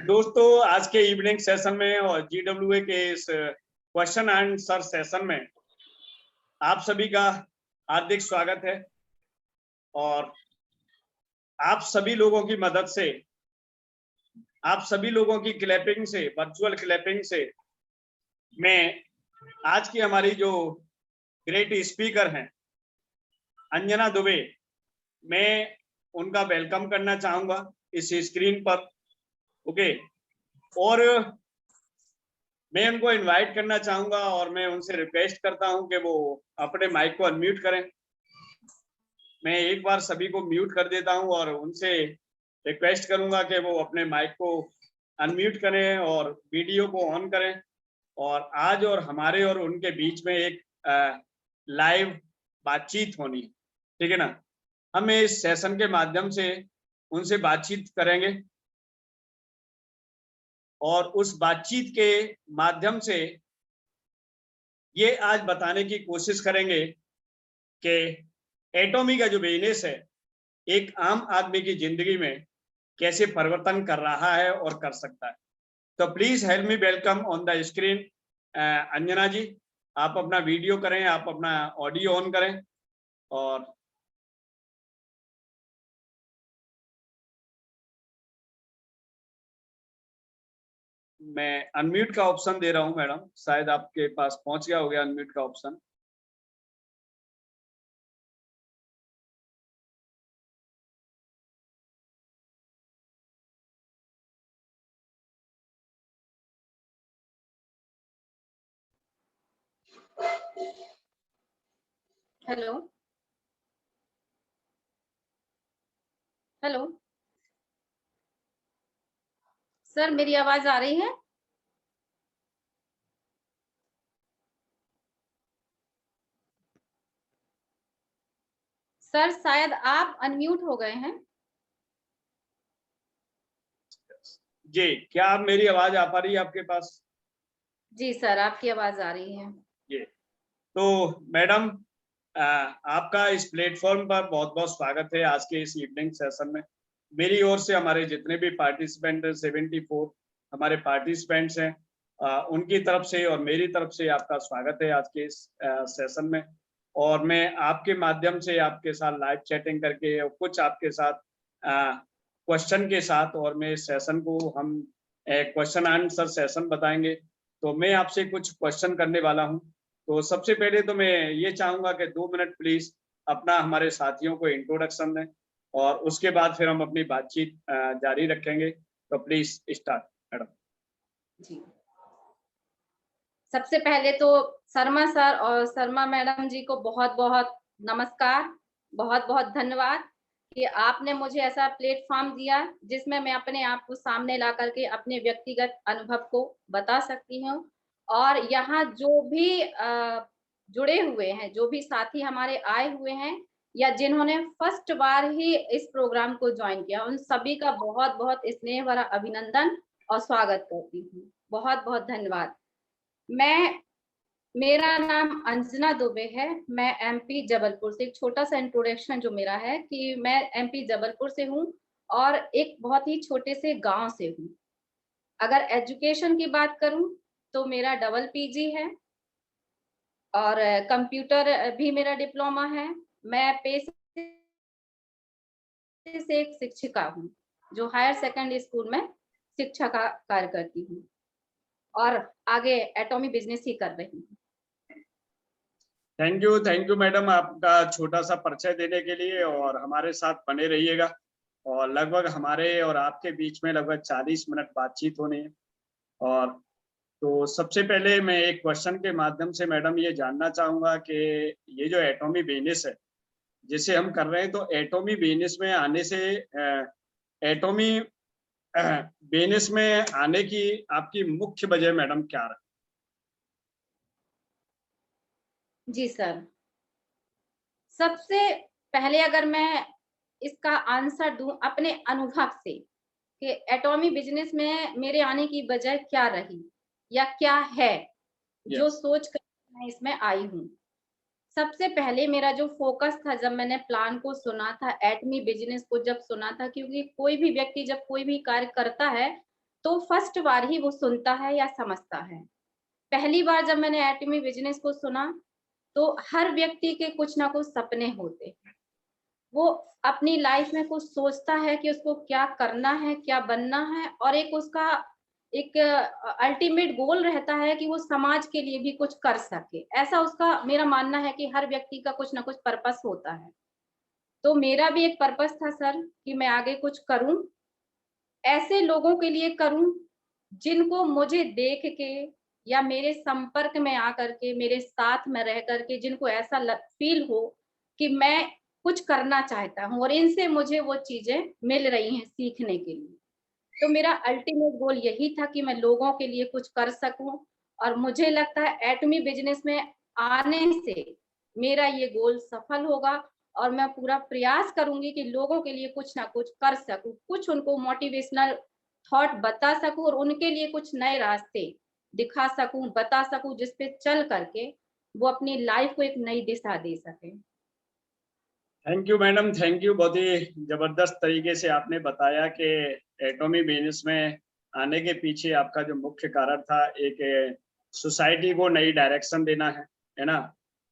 दोस्तों, आज के इवनिंग सेशन में और GWA के इस क्वेश्चन आंसर सेशन में आप सभी का हार्दिक स्वागत है। और आप सभी लोगों की मदद से, आप सभी लोगों की क्लैपिंग से, वर्चुअल क्लैपिंग से मैं आज की हमारी जो ग्रेट स्पीकर हैं अंजना दुबे, मैं उनका वेलकम करना चाहूंगा इस स्क्रीन पर। ओके, और मैं उनको इनवाइट करना चाहूंगा और मैं उनसे रिक्वेस्ट करता हूं कि वो अपने माइक को अनम्यूट करें। मैं एक बार सभी को म्यूट कर देता हूं और उनसे रिक्वेस्ट करूंगा कि वो अपने माइक को अनम्यूट करें और वीडियो को ऑन करें। और आज और हमारे और उनके बीच में एक लाइव बातचीत होनी है, ठीक है ना। हम इस सेशन के माध्यम से उनसे बातचीत करेंगे और उस बातचीत के माध्यम से ये आज बताने की कोशिश करेंगे कि एटॉमी का जो बिजनेस है एक आम आदमी की जिंदगी में कैसे परिवर्तन कर रहा है और कर सकता है। तो please help me welcome on the screen Anjana ji. आप अपना वीडियो करें, आप अपना ऑडियो ऑन करें और मैं अनम्यूट का ऑप्शन दे रहा हूं मैडम, शायद आपके पास पहुंच गया हो गया अनम्यूट का ऑप्शन। हेलो हेलो सर, मेरी आवाज आ रही है? सर शायद आप अनम्यूट हो गए हैं। जी, क्या आप मेरी आवाज आ पा रही है आपके पास? जी सर, आपकी आवाज आ रही है। जी, तो मैडम आपका इस प्लेटफॉर्म पर बहुत बहुत स्वागत है आज के इस इवनिंग सेशन में। मेरी ओर से हमारे जितने भी पार्टिसिपेंट 74 हमारे पार्टिसिपेंट्स हैं, उनकी तरफ से और मेरी तरफ से आपका स्वागत है आज के इस सेशन में। और मैं आपके माध्यम से आपके साथ लाइव चैटिंग करके और कुछ आपके साथ क्वेश्चन के साथ, और मैं इस सेशन को हम क्वेश्चन आंसर सेशन बताएंगे। तो मैं आपसे कुछ क्वेश्चन करने वाला हूं। तो सबसे पहले तो मैं ये चाहूंगा कि 2 मिनट प्लीज अपना हमारे साथियों को इंट्रोडक्शन दें और उसके बाद फिर हम अपनी बातचीत जारी रखेंगे। तो प्लीज स्टार्ट मैडम। जी, सबसे पहले तो शर्मा सर और शर्मा मैडम जी को बहुत बहुत नमस्कार, बहुत बहुत धन्यवाद कि आपने मुझे ऐसा प्लेटफॉर्म दिया जिसमें मैं अपने आप को सामने ला करके अपने व्यक्तिगत अनुभव को बता सकती हूँ। और यहाँ जो भी जुड़े हुए हैं, जो भी साथी हमारे आए हुए हैं या जिन्होंने फर्स्ट बार ही इस प्रोग्राम को ज्वाइन किया, उन सभी का बहुत बहुत स्नेह भरा अभिनंदन और स्वागत करती हूँ। बहुत बहुत धन्यवाद। मेरा नाम अंजना दुबे है। मैं एमपी जबलपुर से, एक छोटा सा इंट्रोडक्शन जो मेरा है कि मैं एमपी जबलपुर से हूँ और एक बहुत ही छोटे से गांव से हूँ। अगर एजुकेशन की बात करूँ तो मेरा डबल पीजी है और कंप्यूटर भी मेरा डिप्लोमा है। मैं पेशे से एक शिक्षिका हूँ जो हायर सेकेंडरी स्कूल में शिक्षा का कार्य करती हूँ और आगे एटॉमी बिजनेस ही कर रही हूँ। थैंक यू मैडम, आपका छोटा सा परिचय देने के लिए, और हमारे साथ बने रहिएगा। और लगभग हमारे और आपके बीच में लगभग 40 मिनट बातचीत होनी है। और तो सबसे पहले मैं एक क्वेश्चन के माध्यम से मैडम ये जानना चाहूंगा कि ये जो एटॉमी बिजनेस है जिसे हम कर रहे हैं, तो एटॉमी बिजनेस में आने से एटॉमी बिजनेस में आने की आपकी मुख्य वजह मैडम क्या रही? जी सर, सबसे पहले अगर मैं इसका आंसर दूं अपने अनुभव से कि एटॉमी बिजनेस में मेरे आने की वजह क्या रही या क्या है, जो सोच कर मैं इसमें आई हूँ। सबसे पहले मेरा जो फोकस था, जब मैंने प्लान को सुना था, एटमी बिजनेस को जब सुना था, क्योंकि कोई भी व्यक्ति जब कोई भी कार्य करता है तो फर्स्ट बार ही वो सुनता है या समझता है। पहली बार जब मैंने एटमी बिजनेस को सुना, तो हर व्यक्ति के कुछ ना कुछ सपने होते हैं। वो अपनी लाइफ में कुछ सोचता है कि उसको क्या करना है, क्या बनना है, और एक उसका एक अल्टीमेट गोल रहता है कि वो समाज के लिए भी कुछ कर सके। ऐसा उसका, मेरा मानना है कि हर व्यक्ति का कुछ ना कुछ पर्पस होता है। तो मेरा भी एक पर्पस था सर कि मैं आगे कुछ करूं, ऐसे लोगों के लिए करूं जिनको मुझे देख के या मेरे संपर्क में आकर के, मेरे साथ में रह करके, जिनको ऐसा फील हो कि मैं कुछ करना चाहता हूँ और इनसे मुझे वो चीजें मिल रही हैं सीखने के लिए। तो मेरा अल्टीमेट गोल यही था कि मैं लोगों के लिए कुछ कर सकूं, और मुझे लगता है एटमी बिजनेस में आने से मेरा ये गोल सफल होगा, और मैं पूरा प्रयास करूंगी कि लोगों के लिए कुछ ना कुछ कर सकूं, कुछ उनको मोटिवेशनल थॉट बता सकूं और उनके लिए कुछ नए रास्ते दिखा सकूं, बता सकूं, जिसपे चल करके वो अपनी लाइफ को एक नई दिशा दे सके। Thank you madam, thank you. बहुत ही जबरदस्त तरीके से आपने बताया कि एटॉमी बिजनेस में आने के पीछे आपका जो मुख्य कारण था, एक सोसाइटी को नई डायरेक्शन देना है ना,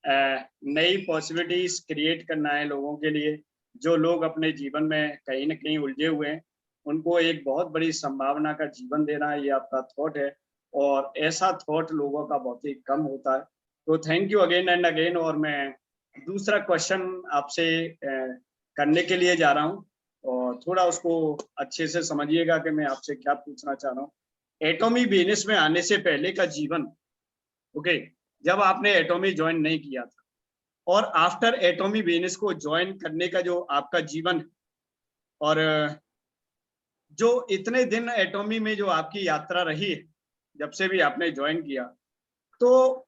नई पॉसिबिलिटीज क्रिएट करना है लोगों के लिए। जो लोग अपने जीवन में कहीं ना कहीं उलझे हुए हैं, उनको एक बहुत बड़ी संभावना का जीवन देना, ये आपका थॉट है, और ऐसा थॉट लोगों का बहुत ही कम होता है। तो thank you again and again. और मैं दूसरा क्वेश्चन आपसे करने के लिए जा रहा हूं, और थोड़ा उसको अच्छे से समझिएगा कि मैं आपसे क्या पूछना चाह रहा हूँ। एटॉमी बिजनेस में आने से पहले का जीवन, ओके, जब आपने एटॉमी ज्वाइन नहीं किया था, और आफ्टर एटॉमी बिजनेस को ज्वाइन करने का जो आपका जीवन है, और जो इतने दिन एटॉमी में जो आपकी यात्रा रही है, जब से भी आपने ज्वाइन किया, तो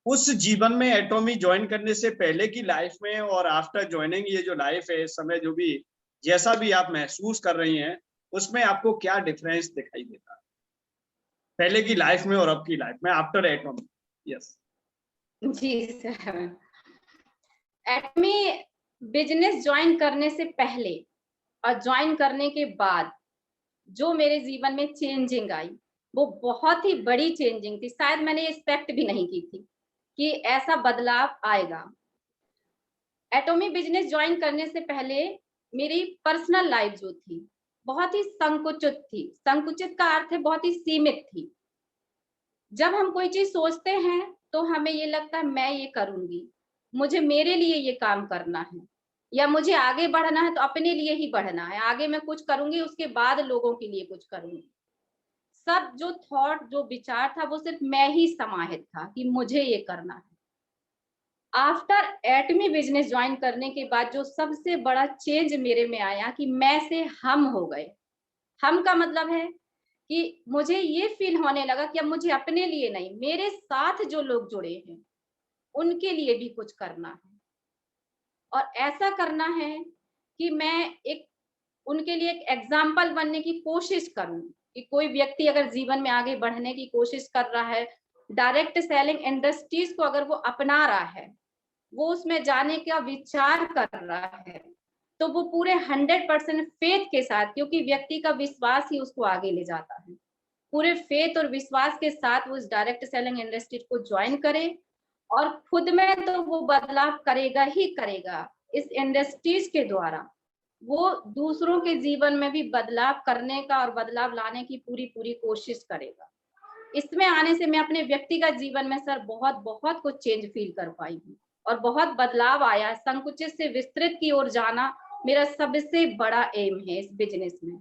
उस जीवन में एटॉमी ज्वाइन करने से पहले की लाइफ में और आफ्टर ज्वाइनिंग ये जो लाइफ है, इस समय जो भी जैसा भी आप महसूस कर रही हैं, उसमें आपको क्या डिफरेंस दिखाई देता है पहले की लाइफ में और अब की लाइफ में आफ्टर एटॉमी? यस। जी सर, एटमी बिजनेस ज्वाइन करने से पहले और ज्वाइन करने के बाद जो मेरे जीवन में चेंजिंग आई, वो बहुत ही बड़ी चेंजिंग थी। शायद मैंने एक्सपेक्ट भी नहीं की थी कि ऐसा बदलाव आएगा। एटॉमी बिजनेस ज्वाइन करने से पहले मेरी पर्सनल लाइफ जो थी, बहुत ही संकुचित थी। संकुचित का अर्थ है बहुत ही सीमित थी। जब हम कोई चीज सोचते हैं तो हमें ये लगता है मैं ये करूंगी, मुझे मेरे लिए ये काम करना है, या मुझे आगे बढ़ना है तो अपने लिए ही बढ़ना है, आगे मैं कुछ करूंगी उसके बाद लोगों के लिए कुछ करूंगी। सब जो थॉट, जो विचार था, वो सिर्फ मैं ही समाहित था कि मुझे ये करना है। आफ्टर एटमी बिजनेस ज्वाइन करने के बाद जो सबसे बड़ा चेंज मेरे में आया कि मैं से हम हो गए। हम का मतलब है कि मुझे ये फील होने लगा कि अब मुझे अपने लिए नहीं, मेरे साथ जो लोग जुड़े हैं उनके लिए भी कुछ करना है, और ऐसा करना है कि मैं एक उनके लिए एक एग्जाम्पल बनने की कोशिश करूं। कि कोई व्यक्ति अगर जीवन में आगे बढ़ने की कोशिश कर रहा है, डायरेक्ट सेलिंग इंडस्ट्रीज को अगर वो अपना रहा है, वो उसमें जाने का विचार कर रहा है, तो वो पूरे 100% फेथ के साथ, क्योंकि व्यक्ति का विश्वास ही उसको आगे ले जाता है, पूरे फेथ और विश्वास के साथ वो इस डायरेक्ट सेलिंग इंडस्ट्री को ज्वाइन करे, और खुद में तो वो बदलाव करेगा ही करेगा। इस इंडस्ट्रीज के द्वारा वो दूसरों के जीवन में भी बदलाव करने का और बदलाव लाने की पूरी पूरी कोशिश करेगा। इसमें आने से मैं अपने व्यक्तिगत जीवन में सर बहुत बहुत कुछ चेंज फील कर पाई हूँ, और बहुत बदलाव आया। संकुचित से विस्तृत की ओर जाना मेरा सबसे बड़ा एम है इस बिजनेस में।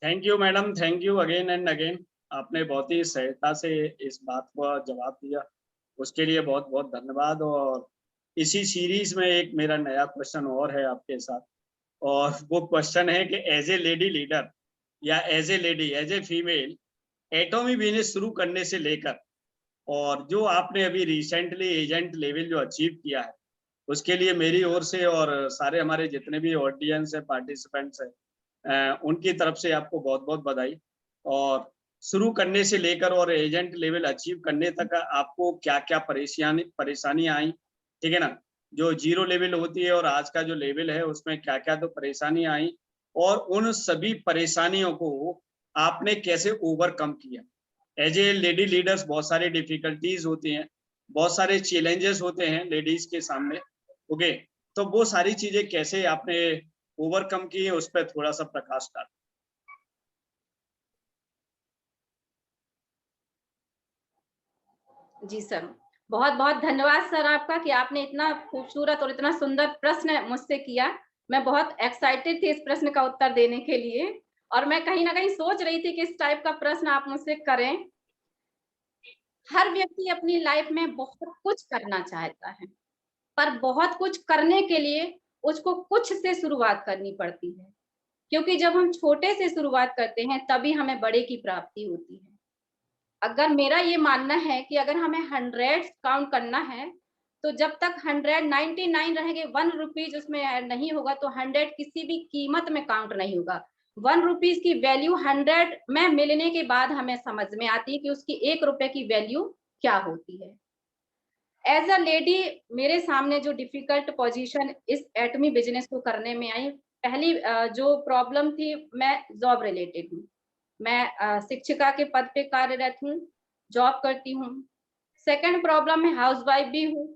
Thank you madam, thank you again and again. आपने बहुत ही सहजता से इस बात को जवाब दिया, उसके लिए बहुत बहुत धन्यवाद। और इसी सीरीज में एक मेरा नया क्वेश्चन और है आपके साथ, और वो क्वेश्चन है कि एज ए लेडी लीडर या as a lady, as a female, Atomy business शुरू करने से लेकर और जो आपने अभी रिसेंटली एजेंट लेवल जो अचीव किया है, उसके लिए मेरी ओर से और सारे हमारे जितने भी ऑडियंस है, पार्टिसिपेंट्स है, उनकी तरफ से आपको बहुत बहुत बधाई। और शुरू करने से लेकर और एजेंट लेवल अचीव करने तक आपको क्या क्या परेशानियां आई, ठीक है ना, जो जीरो लेवल होती है और आज का जो लेवल है उसमें क्या क्या तो परेशानियां आई, और उन सभी परेशानियों को आपने कैसे ओवरकम किया। एज ए लेडी लीडर्स बहुत सारी डिफिकल्टीज होती हैं, बहुत सारे चैलेंजेस होते हैं लेडीज के सामने। ओके, तो वो सारी चीजें कैसे आपने ओवरकम की है, उस पर थोड़ा सा प्रकाश डाल। जी सर, बहुत बहुत धन्यवाद सर आपका कि आपने इतना खूबसूरत और इतना सुंदर प्रश्न मुझसे किया। मैं बहुत एक्साइटेड थी इस प्रश्न का उत्तर देने के लिए, और मैं कहीं ना कहीं सोच रही थी कि इस टाइप का प्रश्न आप मुझसे करें। हर व्यक्ति अपनी लाइफ में बहुत कुछ करना चाहता है, पर बहुत कुछ करने के लिए उसको कुछ से शुरुआत करनी पड़ती है, क्योंकि जब हम छोटे से शुरुआत करते हैं तभी हमें बड़े की प्राप्ति होती है। अगर मेरा ये मानना है कि अगर हमें 100 काउंट करना है, तो जब तक 199 रहेंगे, 1 रुपीज उसमें ऐड नहीं होगा, तो 100 किसी भी कीमत में काउंट नहीं होगा। 1 रुपीज की वैल्यू 100 में मिलने के बाद हमें समझ में आती है कि उसकी 1 रुपए की वैल्यू क्या होती है। एज अ लेडी, मेरे सामने जो डिफिकल्ट पोजीशन इस एटमी बिजनेस को करने में आई, पहली जो प्रॉब्लम थी, मैं जॉब रिलेटेड हूँ। मैं शिक्षिका के पद पे कार्यरत हूँ, जॉब करती हूँ। सेकंड प्रॉब्लम, मैं हाउसवाइफ भी हूँ,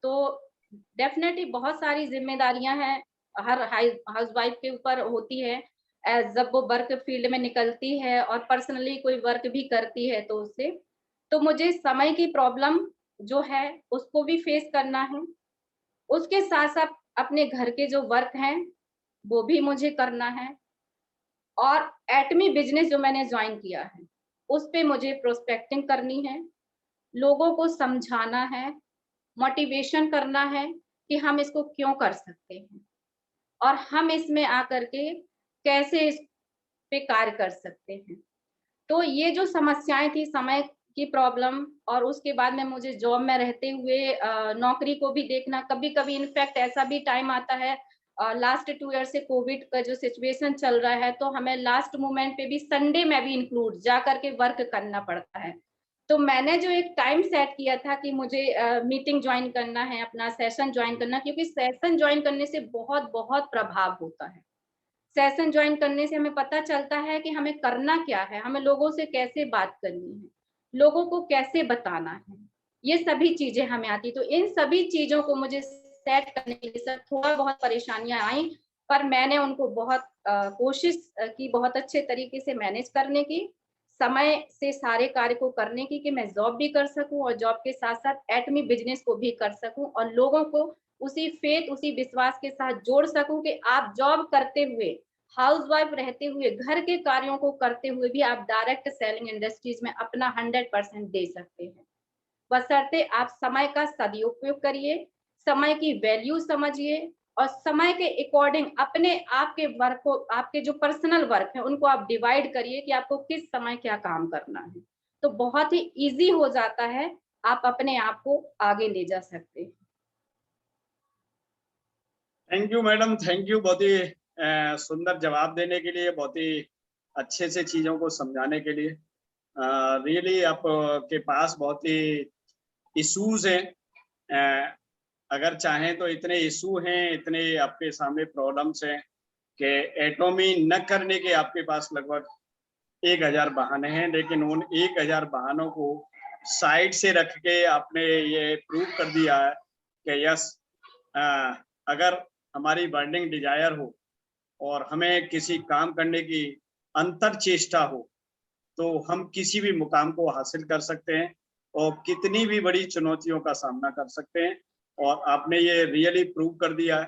तो डेफिनेटली बहुत सारी जिम्मेदारियां हैं हर हाउसवाइफ के ऊपर होती है। जब वो वर्क फील्ड में निकलती है और पर्सनली कोई वर्क भी करती है, तो उससे तो मुझे समय की प्रॉब्लम जो है उसको भी फेस करना है। उसके साथ साथ अपने घर के जो वर्क हैं वो भी मुझे करना है, और एटमी बिजनेस जो मैंने ज्वाइन किया है उस पे मुझे प्रोस्पेक्टिंग करनी है, लोगों को समझाना है, मोटिवेशन करना है कि हम इसको क्यों कर सकते हैं और हम इसमें आकर के कैसे इस पे कार्य कर सकते हैं। तो ये जो समस्याएं थी, समय की प्रॉब्लम, और उसके बाद में मुझे जॉब में रहते हुए नौकरी को भी देखना, कभी कभी इनफैक्ट ऐसा भी टाइम आता है, लास्ट 2 ईयर से कोविड का जो सिचुएशन चल रहा है, तो हमें लास्ट मोमेंट पे भी संडे में भी इंक्लूड जा करके वर्क करना पड़ता है। तो मैंने जो एक टाइम सेट किया था कि मुझे मीटिंग ज्वाइन करना है, अपना सेशन ज्वाइन करना, क्योंकि सेशन ज्वाइन करने से बहुत बहुत प्रभाव होता है। सेशन ज्वाइन करने से हमें पता चलता है कि हमें करना क्या है, हमें लोगों से कैसे बात करनी है, लोगों को कैसे बताना है, ये सभी चीजें हमें आती। तो इन सभी चीजों को मुझे सेट करने के लिए सर थोड़ा बहुत परेशानियां आई, पर मैंने उनको बहुत कोशिश की बहुत अच्छे तरीके से मैनेज करने की, समय से सारे कार्य को करने की, कि मैं जॉब भी कर सकूं और जॉब के साथ साथ एटमी बिजनेस को भी कर सकूं, और लोगों को उसी फेथ, उसी विश्वास के साथ जोड़ सकूं कि आप जॉब करते हुए, हाउसवाइफ रहते हुए, घर के कार्यों को करते हुए भी आप डायरेक्ट सेलिंग इंडस्ट्रीज में अपना 100% दे सकते हैं। बशर्ते आप समय का सदुपयोग करिए, समय की वैल्यू समझिए, और समय के अकॉर्डिंग अपने आप के वर्क को, आपके जो पर्सनल वर्क है उनको आप डिवाइड करिए कि आपको किस समय क्या काम करना है, तो बहुत ही इजी हो जाता है, आप अपने आप को आगे ले जा सकते हैं। Thank you madam, thank you, बहुत ही सुंदर जवाब देने के लिए, बहुत ही अच्छे से चीज़ों को समझाने के लिए। रियली आप के पास बहुत ही इश्यूज हैं, अगर चाहें तो इतने इशू हैं, इतने आपके सामने प्रॉब्लम्स हैं कि एटॉमी न करने के आपके पास लगभग 1000 बहाने हैं, लेकिन उन 1000 बहानों को साइड से रख के आपने ये प्रूव कर दिया है कि यस, अगर हमारी बर्निंग डिजायर हो और हमें किसी काम करने की अंतर चेष्टा हो, तो हम किसी भी मुकाम को हासिल कर सकते हैं और कितनी भी बड़ी चुनौतियों का सामना कर सकते हैं, और आपने ये रियली प्रूव कर दिया है।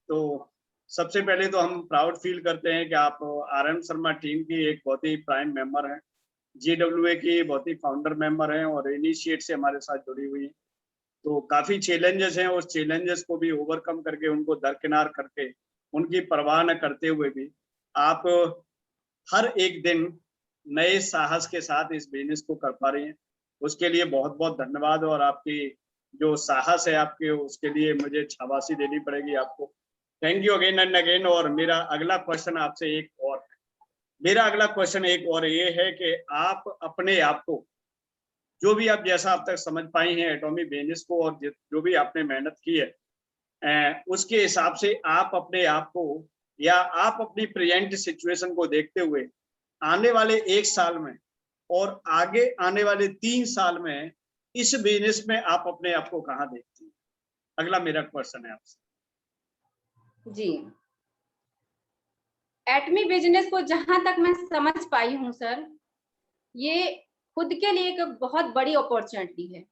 तो सबसे पहले तो हम प्राउड फील करते हैं कि आप RM शर्मा टीम की एक बहुत ही प्राइम मेंबर हैं, GWA की बहुत ही फाउंडर मेंबर हैं और इनिशिएट से हमारे साथ जुड़ी हुई हैं। तो काफी चैलेंजेस हैं, उस चैलेंजेस को भी ओवरकम करके, उनको दरकिनार करके, उनकी परवाह न करते हुए भी आप हर एक दिन नए साहस के साथ इस बिजनेस को कर पा रही हैं। उसके लिए बहुत बहुत धन्यवाद, और आपकी जो साहस है आपके, उसके लिए मुझे शाबाशी देनी पड़ेगी आपको। Thank you again and again. और मेरा अगला क्वेश्चन आपसे एक और है, मेरा अगला क्वेश्चन एक और ये है कि आप अपने आप को, जो भी आप जैसा अब तक समझ पाई हैं एटॉमी बिजनेस को और जो भी आपने मेहनत की है, उसके हिसाब से आप अपने आप को, या आप अपनी प्रेजेंट सिचुएशन को देखते हुए आने वाले 1 साल में और आगे आने वाले 3 साल में इस बिजनेस में आप अपने आप को कहाँ देखती हैं? अगला मेरा क्वेश्चन है आपसे। जी, एटमी बिजनेस को जहां तक मैं समझ पाई हूँ सर, ये खुद के लिए एक बहुत बड़ी अपॉर्चुनिटी है।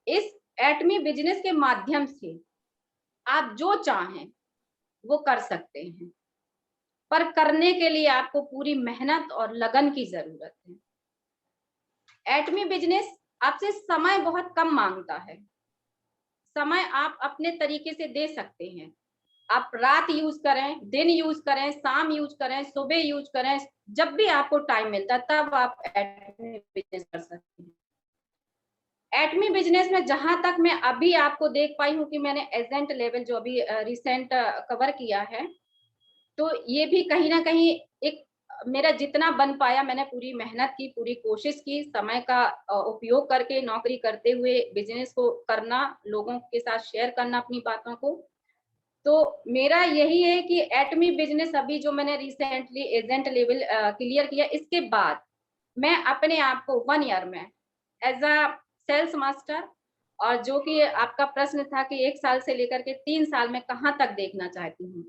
इस एटमी बिजनेस के माध्यम से आप जो चाहें वो कर सकते हैं, पर करने के लिए आपको पूरी मेहनत और लगन की जरूरत है। एटमी बिजनेस आपसे समय बहुत कम मांगता है। समय आप अपने तरीके से दे सकते हैं। आप रात यूज करें, दिन यूज करें, शाम यूज करें, सुबह यूज करें, जब भी आपको टाइम मिलता है तब आप एटमी बिजनेस कर सकते हैं। एटमी बिजनेस में जहां तक मैं अभी आपको देख पाई हूँ कि मैंने एजेंट लेवल जो अभी रिसेंट कवर किया है, तो ये भी कहीं ना कहीं एक मेरा जितना बन पाया मैंने पूरी मेहनत की, पूरी कोशिश की, समय का उपयोग करके नौकरी करते हुए बिजनेस को करना, लोगों के साथ शेयर करना अपनी बातों को। तो मेरा यही है कि एटमी बिजनेस अभी जो मैंने रिसेंटली एजेंट लेवल क्लियर किया, इसके बाद मैं अपने आप को 1 ईयर में एज अ सेल्स मास्टर, और जो कि आपका प्रश्न था कि 1 साल से लेकर के 3 साल में कहाँ तक देखना चाहती हूँ,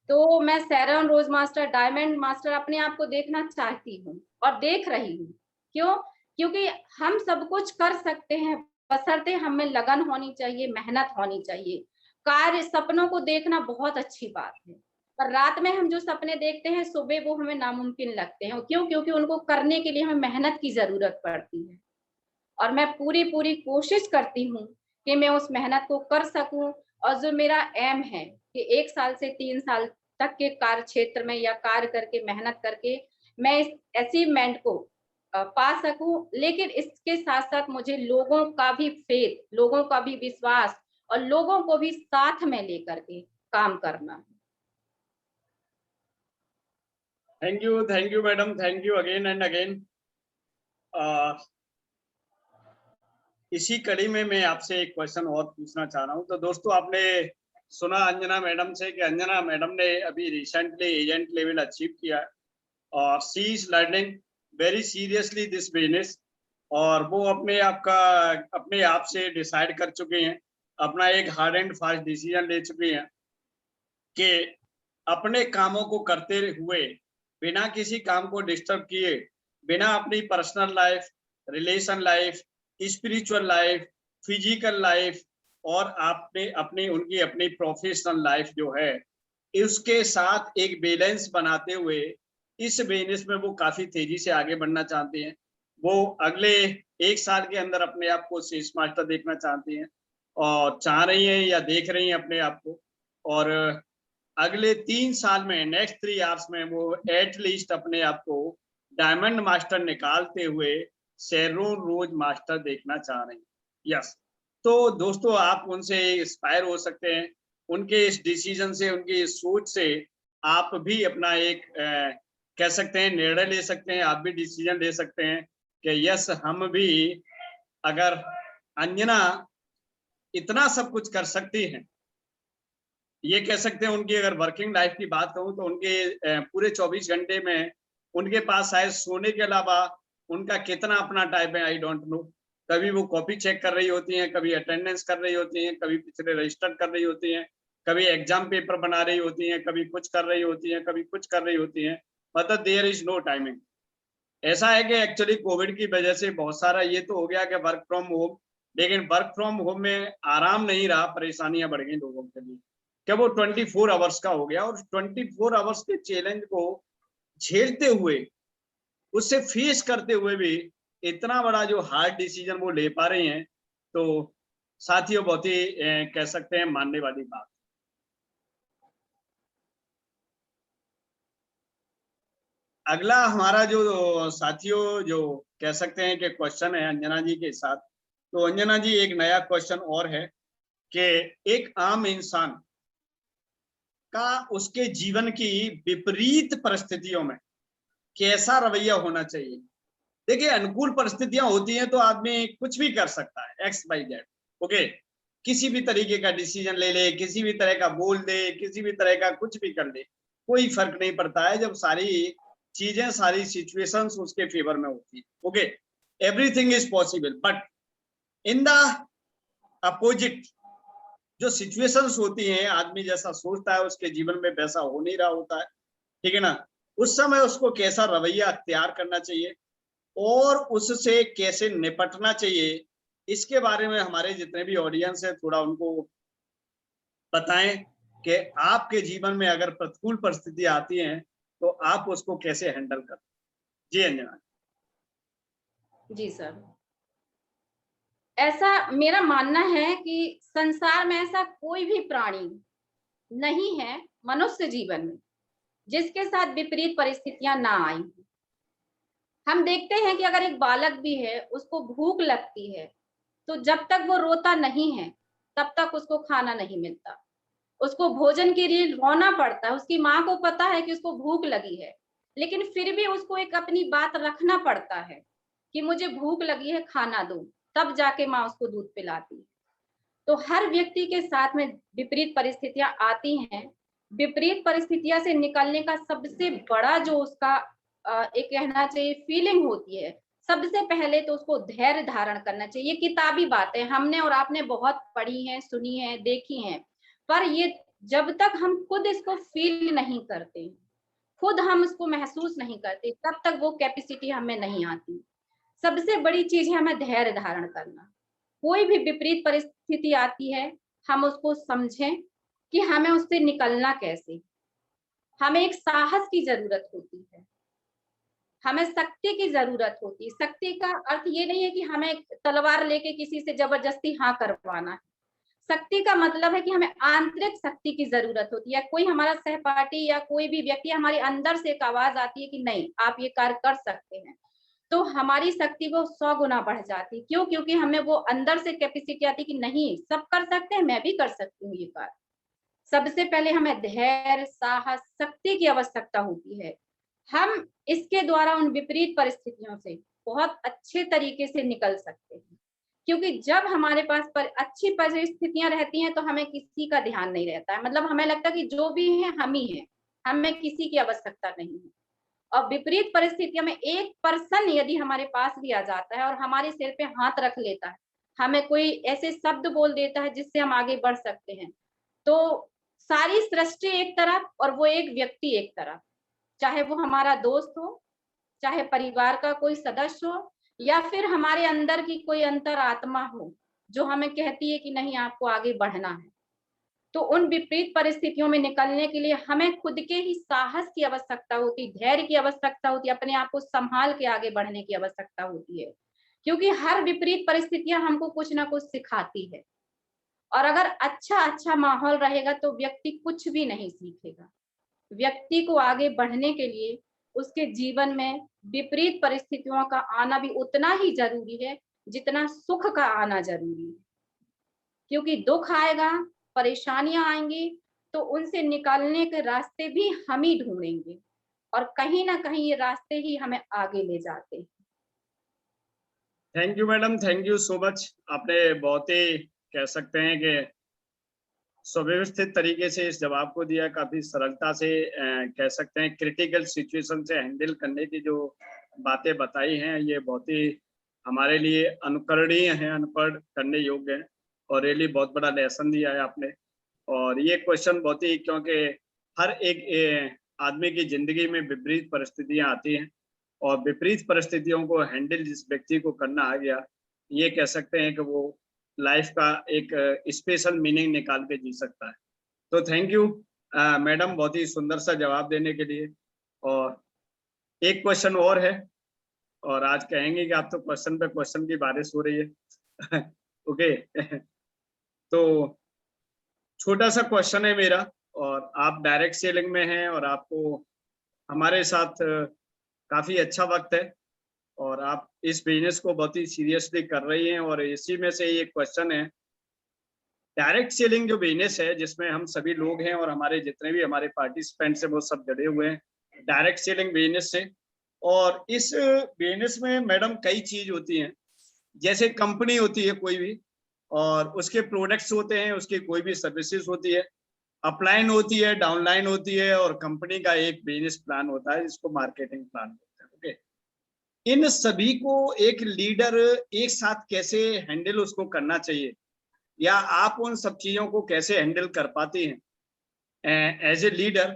तो मैं सेरन रोज मास्टर, डायमंड मास्टर अपने आप को देखना चाहती हूँ और देख रही हूँ। क्यों? क्योंकि हम सब कुछ कर सकते हैं, बशर्ते हमें लगन होनी चाहिए, मेहनत होनी चाहिए। कार्य सपनों को देखना बहुत अच्छी बात है, पर रात में हम जो सपने देखते हैं सुबह वो हमें नामुमकिन लगते हैं। क्यों? क्योंकि उनको करने के लिए हमें मेहनत की जरूरत पड़ती है, और मैं पूरी पूरी कोशिश करती हूँ कि मैं उस मेहनत को कर सकूं। और जो मेरा एम है कि 1 साल से 3 साल तक के कार्य क्षेत्र में या कार्य करके, मेहनत करके मैं इस अचीवमेंट को पा सकूं। लेकिन इसके साथ साथ मुझे लोगों का भी फेथ, लोगों का भी विश्वास और लोगों को भी साथ में लेकर के काम करना है। Thank you madam, thank you again and again. इसी कड़ी में मैं आपसे एक क्वेश्चन और पूछना चाह रहा हूँ। तो दोस्तों, आपने सुना अंजना मैडम से कि अंजना मैडम ने अभी रिसेंटली एजेंट लेवल अचीव किया है और she is learning very seriously this business, और वो अपने आप से डिसाइड कर चुके हैं, अपना एक हार्ड एंड फास्ट डिसीजन ले चुके हैं कि अपने कामों को करते हुए बिना किसी काम को डिस्टर्ब किए, बिना अपनी personal life, relation life, spiritual life, physical life और आपने अपनी उनकी अपनी प्रोफेशनल लाइफ जो है, उसके साथ एक बैलेंस बनाते हुए इस बिजनेस में वो काफी तेजी से आगे बढ़ना चाहते हैं। वो अगले 1 साल के अंदर अपने आप को सेल्स मास्टर देखना चाहती हैं और चाह रही हैं या देख रही हैं अपने आप को, और अगले 3 साल में, नेक्स्ट 3 आवर्स में वो एटलीस्ट अपने आप को डायमंड मास्टर निकालते हुए शेरोन रोज मास्टर देखना चाह रहे हैं। यस, तो दोस्तों, आप उनसे इंस्पायर हो सकते हैं, उनके इस डिसीजन से, उनकी इस सोच से आप भी अपना एक कह सकते हैं निर्णय ले सकते हैं, आप भी डिसीजन ले सकते हैं कि यस, हम भी, अगर अंजना इतना सब कुछ कर सकती हैं, ये कह सकते हैं उनकी अगर वर्किंग लाइफ की बात करूं तो उनके पूरे 24 घंटे में उनके पास शायद सोने के अलावा उनका कितना अपना टाइम है, आई डोंट नो। कभी वो कॉपी चेक कर रही होती हैं, कभी अटेंडेंस कर रही होती हैं, कभी पिछले रजिस्टर कर रही होती हैं, कभी एग्जाम पेपर बना रही होती हैं, कभी कुछ कर रही होती हैं, कभी कुछ कर रही होती हैं। मतलब देयर इज नो टाइमिंग। ऐसा है कि एक्चुअली कोविड की वजह से बहुत सारा ये तो हो गया कि वर्क फ्रॉम होम, लेकिन वर्क फ्रॉम होम में आराम नहीं रहा, परेशानियां बढ़ गई लोगों के लिए। क्या वो 24 आवर्स का हो गया, और 24 आवर्स के चैलेंज को झेलते हुए, उससे फेस करते हुए भी इतना बड़ा जो हार्ड डिसीजन वो ले पा रहे हैं, तो साथियों बहुत ही कह सकते हैं मानने वाली बात। अगला हमारा जो साथियों जो कह सकते हैं कि क्वेश्चन है अंजना जी के साथ, तो अंजना जी एक नया क्वेश्चन और है कि एक आम इंसान का उसके जीवन की विपरीत परिस्थितियों में कैसा रवैया होना चाहिए। देखिए, अनुकूल परिस्थितियां होती हैं तो आदमी कुछ भी कर सकता है, एक्स वाई जेड, ओके, किसी भी तरीके का डिसीजन ले ले, किसी भी तरह का बोल दे, किसी भी तरह का कुछ भी कर ले, कोई फर्क नहीं पड़ता है। जब सारी चीजें, सारी सिचुएशंस उसके फेवर में होती है। Okay, everything is possible, but in the opposite जो सिचुएशंस होती हैं, आदमी जैसा सोचता है उसके जीवन में वैसा हो नहीं रहा होता है, ठीक है ना। उस समय उसको कैसा रवैया अख्तियार करना चाहिए और उससे कैसे निपटना चाहिए, इसके बारे में हमारे जितने भी ऑडियंस है थोड़ा उनको बताएं कि आपके जीवन में अगर प्रतिकूल परिस्थिति आती हैं तो आप उसको कैसे हैंडल करते हैं। जी अंजना। जी सर, ऐसा मेरा मानना है कि संसार में ऐसा कोई भी प्राणी नहीं है मनुष्य जीवन में जिसके साथ विपरीत परिस्थितियां ना आई। हम देखते हैं कि अगर एक बालक भी है, उसको भूख लगती है, तो जब तक वो रोता नहीं है तब तक उसको खाना नहीं मिलता। उसको भोजन के लिए रोना पड़ता है, उसकी माँ को पता है कि उसको भूख लगी है, लेकिन फिर भी उसको एक अपनी बात रखना पड़ता है कि मुझे भूख लगी है, खाना दो, तब जाके माँ उसको दूध पिलाती है। तो हर व्यक्ति के साथ में विपरीत परिस्थितियां आती हैं। विपरीत परिस्थितियां से निकलने का सबसे बड़ा जो उसका एक कहना चाहिए फीलिंग होती है, सबसे पहले तो उसको धैर्य धारण करना चाहिए। ये किताबी बातें हमने और आपने बहुत पढ़ी हैं, सुनी हैं, देखी हैं, पर ये जब तक हम खुद इसको फील नहीं करते, खुद हम उसको महसूस नहीं करते, तब तक वो कैपेसिटी हमें नहीं आती। सबसे बड़ी चीज है हमें धैर्य धारण करना। कोई भी विपरीत परिस्थिति आती है, हम उसको समझें कि हमें उससे निकलना कैसे। हमें एक साहस की जरूरत होती है, हमें शक्ति की जरूरत होती है। शक्ति का अर्थ ये नहीं है कि हमें तलवार लेके किसी से जबरदस्ती हाँ करवाना है। शक्ति का मतलब है कि हमें आंतरिक शक्ति की जरूरत होती है। कोई हमारा सहपाठी या कोई भी व्यक्ति, हमारे अंदर से एक आवाज आती है कि नहीं, आप ये कार्य कर सकते हैं, तो हमारी शक्ति वो 100 गुना बढ़ जाती। क्यों? क्योंकि हमें वो अंदर से कैपेसिटी आती कि नहीं, सब कर सकते हैं, मैं भी कर सकती हूँ ये कार्य। सबसे पहले हमें धैर्य, साहस, शक्ति की आवश्यकता होती है। हम इसके द्वारा उन विपरीत परिस्थितियों से बहुत अच्छे तरीके से निकल सकते हैं। क्योंकि जब हमारे पास अच्छी परिस्थितियां रहती हैं तो हमें किसी का ध्यान नहीं रहता है। मतलब हमें लगता है कि जो भी है हम ही हैं, हमें किसी की आवश्यकता नहीं है। और विपरीत परिस्थितियों में एक पर्सन यदि हमारे पास भी आ जाता है और हमारे सिर पे हाथ रख लेता है, हमें कोई ऐसे शब्द बोल देता है जिससे हम आगे बढ़ सकते हैं, तो सारी सृष्टि एक तरफ और वो एक व्यक्ति एक तरफ, चाहे वो हमारा दोस्त हो, चाहे परिवार का कोई सदस्य हो, या फिर हमारे अंदर की कोई अंतर आत्मा हो जो हमें कहती है कि नहीं, आपको आगे बढ़ना है। तो उन विपरीत परिस्थितियों में निकलने के लिए हमें खुद के ही साहस की आवश्यकता होती, धैर्य की आवश्यकता होती, अपने आप को संभाल के आगे बढ़ने की आवश्यकता होती है। क्योंकि हर विपरीत परिस्थितियां हमको कुछ ना कुछ सिखाती है। और अगर अच्छा माहौल रहेगा तो व्यक्ति कुछ भी नहीं सीखेगा। व्यक्ति को आगे बढ़ने के लिए उसके जीवन में विपरीत परिस्थितियों का आना भी उतना ही जरूरी है जितना सुख का आना जरूरी है। क्योंकि दुख आएगा, परेशानियां आएंगी, तो उनसे निकालने के रास्ते भी हम ही ढूंढेंगे और कहीं ना कहीं ये रास्ते ही हमें आगे ले जाते हैं। Thank you madam, thank you so much. आपने बहुत ही कह सकते हैं कि सुव्यवस्थित तरीके से इस जवाब को दिया, काफी सरलता से कह सकते हैं क्रिटिकल सिचुएशन से हैंडल करने की जो बातें बताई हैं, ये बहुत ही हमारे लिए अनुकरणीय है, अनुकरण करने योग्य है और रियली बहुत बड़ा लेसन दिया है आपने। और ये क्वेश्चन बहुत ही, क्योंकि हर एक आदमी की जिंदगी में विपरीत परिस्थितियां आती हैं और विपरीत परिस्थितियों को हैंडल जिस व्यक्ति को करना आ गया, ये कह सकते हैं कि वो लाइफ का एक स्पेशल मीनिंग निकाल के जी सकता है। तो थैंक यू मैडम, बहुत ही सुंदर सा जवाब देने के लिए। और एक क्वेश्चन और है, और आज कहेंगे कि आप तो क्वेश्चन पे क्वेश्चन की बारिश हो रही है। ओके। तो छोटा सा क्वेश्चन है मेरा, और आप डायरेक्ट सेलिंग में हैं और आपको हमारे साथ काफी अच्छा वक्त है और आप इस बिजनेस को बहुत ही सीरियसली कर रही हैं। और इसी में से एक क्वेश्चन है, डायरेक्ट सेलिंग जो बिजनेस है जिसमें हम सभी लोग हैं और हमारे जितने भी हमारे पार्टिसिपेंट्स हैं वो सब जुड़े हुए हैं डायरेक्ट सेलिंग बिजनेस से। और इस बिजनेस में मैडम कई चीज होती हैं, जैसे कंपनी होती है कोई भी, और उसके प्रोडक्ट्स होते हैं, उसकी कोई भी सर्विसेज होती है। अपलाइन होती है, डाउनलाइन होती है, और कंपनी का एक बिजनेस प्लान होता है जिसको मार्केटिंग प्लान बोलते हैं। ओके, इन सभी को एक लीडर एक साथ कैसे हैंडल उसको करना चाहिए, या आप उन सब चीजों को कैसे हैंडल कर पाती हैं एज ए लीडर?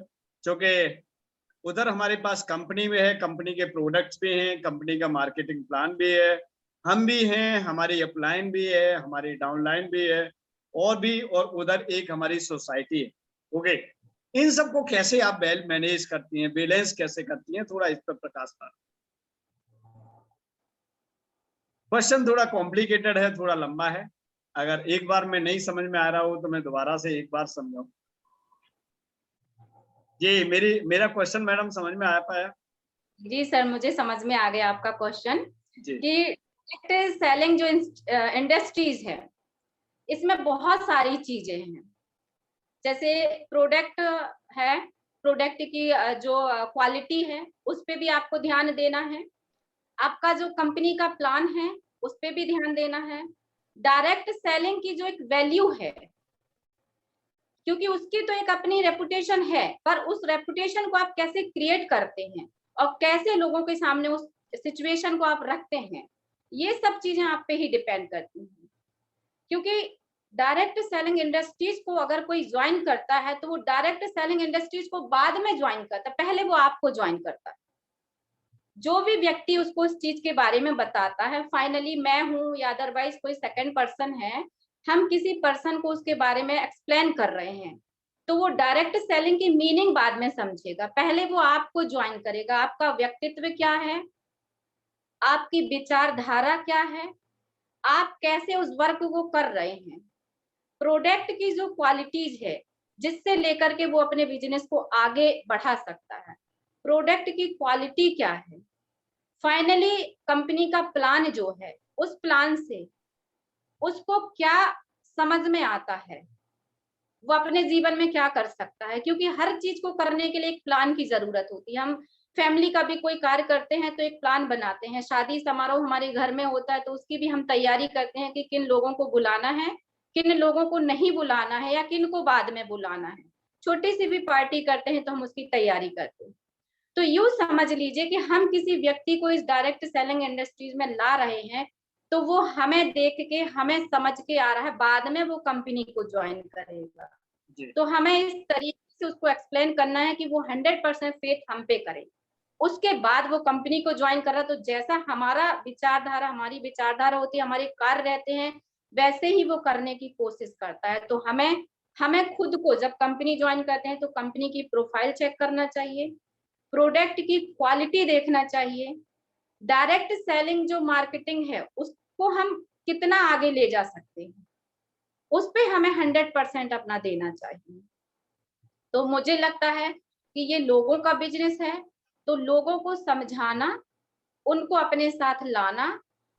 क्योंकि उधर हमारे पास कंपनी में है, कंपनी के प्रोडक्ट्स भी हैं, कंपनी का मार्केटिंग प्लान भी है, हम भी हैं, हमारी अपलाइन भी है, हमारी डाउनलाइन भी है, और भी, और उधर एक हमारी सोसाइटी है। ओके, इन सबको कैसे आप मैनेज करती हैं, बैलेंस कैसे करती हैं, थोड़ा इस पर प्रकाश डालें। क्वेश्चन थोड़ा कॉम्प्लिकेटेड है, थोड़ा लंबा है, अगर एक बार में नहीं समझ में आ रहा हो तो मैं दोबारा से एक बार समझाऊं। जी, मेरा क्वेश्चन मैडम समझ में आ पाया? जी सर, मुझे समझ में आ गया आपका क्वेश्चन जी कि सेलिंग जो इंडस्ट्रीज है, इसमें बहुत सारी चीजें हैं। जैसे प्रोडक्ट है, प्रोडक्ट की जो क्वालिटी है उस पे भी आपको ध्यान देना है। आपका जो कंपनी का प्लान है उस पे भी ध्यान देना है। डायरेक्ट सेलिंग की जो एक वैल्यू है, क्योंकि उसकी तो एक अपनी रेपुटेशन है, पर उस रेपुटेशन को आप कैसे क्रिएट करते हैं और कैसे लोगों के सामने उस सिचुएशन को आप रखते हैं, ये सब चीजें आप पे ही डिपेंड करती हैं। क्योंकि डायरेक्ट सेलिंग इंडस्ट्रीज को अगर कोई ज्वाइन करता है तो वो डायरेक्ट सेलिंग इंडस्ट्रीज को बाद में ज्वाइन करता है, पहले वो आपको ज्वाइन करता है। जो भी व्यक्ति उसको इस चीज के बारे में बताता है, फाइनली मैं हूं या अदरवाइज कोई सेकंड पर्सन है, हम किसी पर्सन को उसके बारे में एक्सप्लेन कर रहे हैं, तो वो डायरेक्ट सेलिंग की मीनिंग बाद में समझेगा। पहले वो आपको ज्वाइन करेगा, आपका व्यक्तित्व क्या है, आपकी विचारधारा क्या है, आप कैसे उस वर्क को कर रहे हैं, प्रोडक्ट की जो क्वालिटीज है जिससे लेकर के वो अपने बिजनेस को आगे बढ़ा सकता है, प्रोडक्ट की क्वालिटी क्या है, फाइनली कंपनी का प्लान जो है उस प्लान से उसको क्या समझ में आता है, वो अपने जीवन में क्या कर सकता है। क्योंकि हर चीज को करने के लिए एक प्लान की जरूरत होती है। हम फैमिली का भी कोई कार्य करते हैं तो एक प्लान बनाते हैं, शादी समारोह हमारे घर में होता है तो उसकी भी हम तैयारी करते हैं कि किन लोगों को बुलाना है, किन लोगों को नहीं बुलाना है, या किन को बाद में बुलाना है। छोटी सी भी पार्टी करते हैं तो हम उसकी तैयारी करते हैं। तो यूं समझ लीजिए कि हम किसी व्यक्ति को इस डायरेक्ट सेलिंग इंडस्ट्रीज में ला रहे हैं तो वो हमें देख के, हमें समझ के आ रहा है, बाद में वो कंपनी को ज्वाइन करेगा। तो हमें इस तरीके से उसको एक्सप्लेन करना है कि वो 100% फेथ हम पे करे, उसके बाद वो कंपनी को ज्वाइन कर रहा। तो जैसा हमारा विचारधारा, हमारी विचारधारा होती है, हमारे कार्य रहते हैं, वैसे ही वो करने की कोशिश करता है। तो हमें खुद को जब कंपनी ज्वाइन करते हैं तो कंपनी की प्रोफाइल चेक करना चाहिए, प्रोडक्ट की क्वालिटी देखना चाहिए, डायरेक्ट सेलिंग जो मार्केटिंग है उसको हम कितना आगे ले जा सकते हैं, उस पे हमें 100% अपना देना चाहिए। तो मुझे लगता है कि ये लोगों का बिजनेस है, तो लोगों को समझाना, उनको अपने साथ लाना